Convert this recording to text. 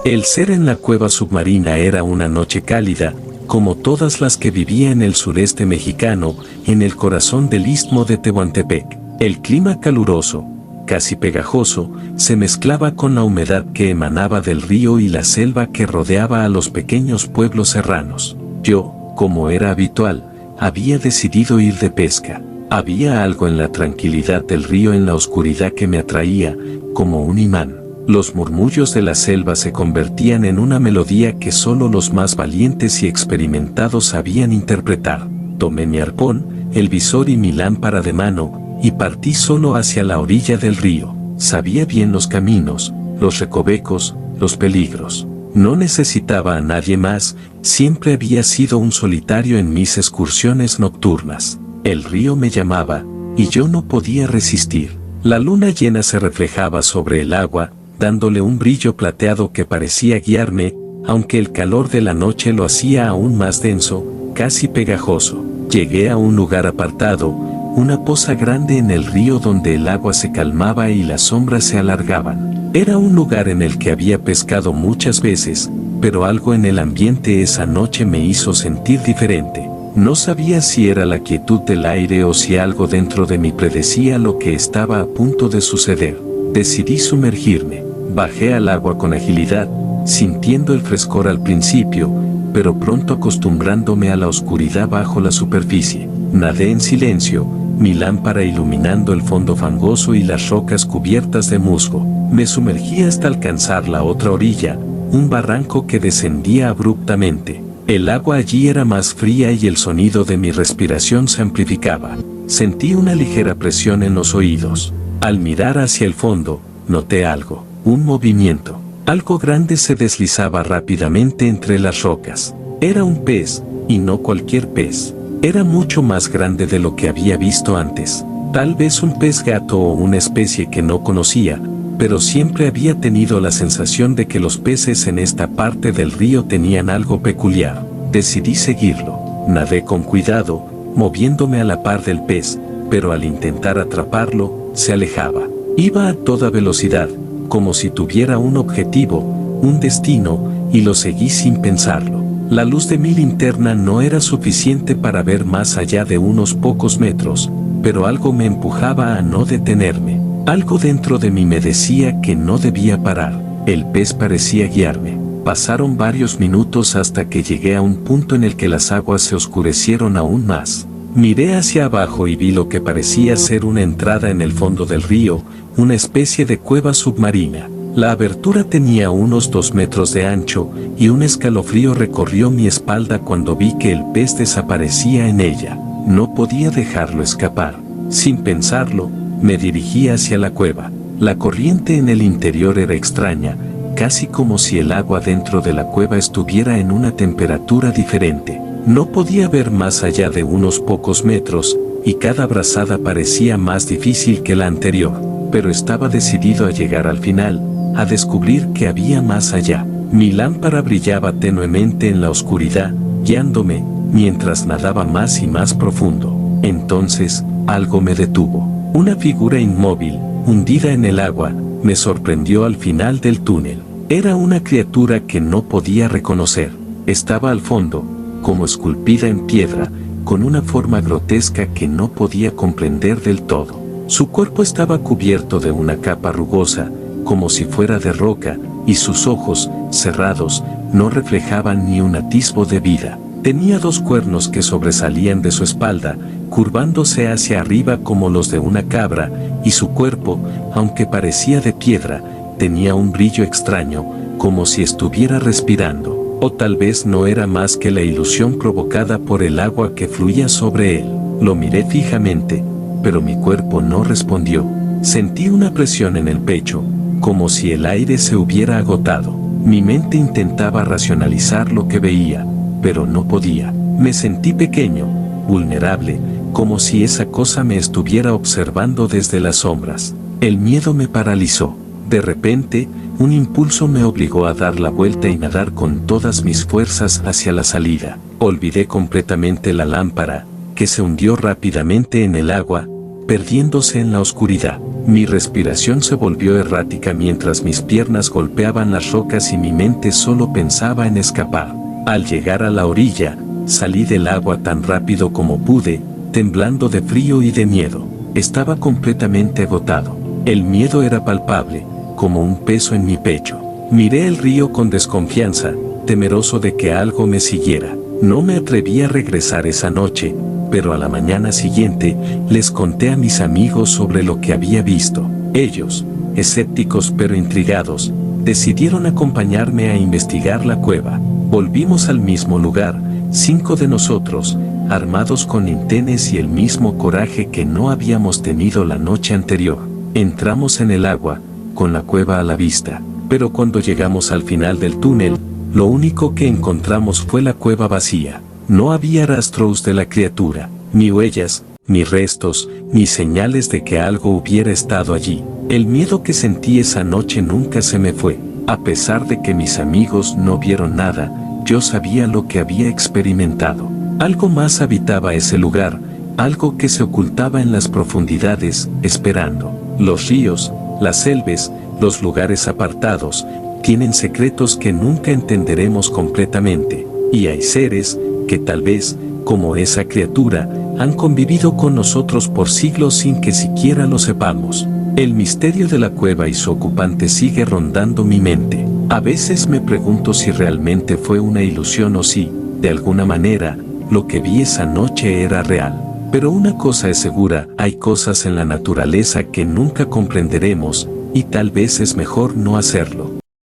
El ser en la cueva submarina era una noche cálida, como todas las que vivía en el sureste mexicano, en el corazón del istmo de Tehuantepec. El clima caluroso, casi pegajoso, se mezclaba con la humedad que emanaba del río y la selva que rodeaba a los pequeños pueblos serranos. Yo, como era habitual, había decidido ir de pesca. Había algo en la tranquilidad del río, en la oscuridad, que me atraía, como un imán. Los murmullos de la selva se convertían en una melodía que solo los más valientes y experimentados sabían interpretar. Tomé mi arpón, el visor y mi lámpara de mano, y partí solo hacia la orilla del río. Sabía bien los caminos, los recovecos, los peligros. No necesitaba a nadie más, siempre había sido un solitario en mis excursiones nocturnas. El río me llamaba, y yo no podía resistir. La luna llena se reflejaba sobre el agua, dándole un brillo plateado que parecía guiarme, aunque el calor de la noche lo hacía aún más denso, casi pegajoso. Llegué a un lugar apartado, una poza grande en el río donde el agua se calmaba y las sombras se alargaban. Era un lugar en el que había pescado muchas veces, pero algo en el ambiente esa noche me hizo sentir diferente. No sabía si era la quietud del aire o si algo dentro de mí predecía lo que estaba a punto de suceder. Decidí sumergirme. Bajé al agua con agilidad, sintiendo el frescor al principio, pero pronto acostumbrándome a la oscuridad bajo la superficie. Nadé en silencio, mi lámpara iluminando el fondo fangoso y las rocas cubiertas de musgo. Me sumergí hasta alcanzar la otra orilla, un barranco que descendía abruptamente. El agua allí era más fría y el sonido de mi respiración se amplificaba. Sentí una ligera presión en los oídos. Al mirar hacia el fondo, noté algo, un movimiento. Algo grande se deslizaba rápidamente entre las rocas. Era un pez, y no cualquier pez. Era mucho más grande de lo que había visto antes. Tal vez un pez gato o una especie que no conocía, pero siempre había tenido la sensación de que los peces en esta parte del río tenían algo peculiar. Decidí seguirlo. Nadé con cuidado, moviéndome a la par del pez, pero al intentar atraparlo, se alejaba. Iba a toda velocidad, como si tuviera un objetivo, un destino, y lo seguí sin pensarlo. La luz de mi linterna no era suficiente para ver más allá de unos pocos metros, pero algo me empujaba a no detenerme. Algo dentro de mí me decía que no debía parar. El pez parecía guiarme. Pasaron varios minutos hasta que llegué a un punto en el que las aguas se oscurecieron aún más. Miré hacia abajo y vi lo que parecía ser una entrada en el fondo del río, una especie de cueva submarina. La abertura tenía unos 2 metros de ancho, y un escalofrío recorrió mi espalda cuando vi que el pez desaparecía en ella. No podía dejarlo escapar. Sin pensarlo, me dirigí hacia la cueva. La corriente en el interior era extraña, casi como si el agua dentro de la cueva estuviera en una temperatura diferente. No podía ver más allá de unos pocos metros, y cada brazada parecía más difícil que la anterior, pero estaba decidido a llegar al final, a descubrir que había más allá. Mi lámpara brillaba tenuemente en la oscuridad, guiándome, mientras nadaba más y más profundo. Entonces, algo me detuvo. Una figura inmóvil, hundida en el agua, me sorprendió al final del túnel. Era una criatura que no podía reconocer. Estaba al fondo, como esculpida en piedra, con una forma grotesca que no podía comprender del todo. Su cuerpo estaba cubierto de una capa rugosa, como si fuera de roca, y sus ojos, cerrados, no reflejaban ni un atisbo de vida. Tenía 2 cuernos que sobresalían de su espalda, curvándose hacia arriba como los de una cabra, y su cuerpo, aunque parecía de piedra, tenía un brillo extraño, como si estuviera respirando. O tal vez no era más que la ilusión provocada por el agua que fluía sobre él. Lo miré fijamente, pero mi cuerpo no respondió. Sentí una presión en el pecho, como si el aire se hubiera agotado. Mi mente intentaba racionalizar lo que veía, pero no podía. Me sentí pequeño, vulnerable, como si esa cosa me estuviera observando desde las sombras. El miedo me paralizó. De repente, un impulso me obligó a dar la vuelta y nadar con todas mis fuerzas hacia la salida. Olvidé completamente la lámpara, que se hundió rápidamente en el agua, perdiéndose en la oscuridad. Mi respiración se volvió errática mientras mis piernas golpeaban las rocas y mi mente solo pensaba en escapar. Al llegar a la orilla, salí del agua tan rápido como pude, temblando de frío y de miedo. Estaba completamente agotado. El miedo era palpable, como un peso en mi pecho. Miré el río con desconfianza, temeroso de que algo me siguiera. No me atreví a regresar esa noche, pero a la mañana siguiente les conté a mis amigos sobre lo que había visto. Ellos, escépticos pero intrigados, decidieron acompañarme a investigar la cueva. Volvimos al mismo lugar, 5 de nosotros, armados con linternas y el mismo coraje que no habíamos tenido la noche anterior. Entramos en el agua, con la cueva a la vista, pero cuando llegamos al final del túnel, lo único que encontramos fue la cueva vacía. No había rastros de la criatura, ni huellas, ni restos, ni señales de que algo hubiera estado allí. El miedo que sentí esa noche nunca se me fue. A pesar de que mis amigos no vieron nada, yo sabía lo que había experimentado. Algo más habitaba ese lugar, algo que se ocultaba en las profundidades, esperando. Los ríos, las selvas, los lugares apartados, tienen secretos que nunca entenderemos completamente, y hay seres que tal vez, como esa criatura, han convivido con nosotros por siglos sin que siquiera lo sepamos. El misterio de la cueva y su ocupante sigue rondando mi mente. A veces me pregunto si realmente fue una ilusión o si, de alguna manera, lo que vi esa noche era real. Pero una cosa es segura, hay cosas en la naturaleza que nunca comprenderemos, y tal vez es mejor no hacerlo.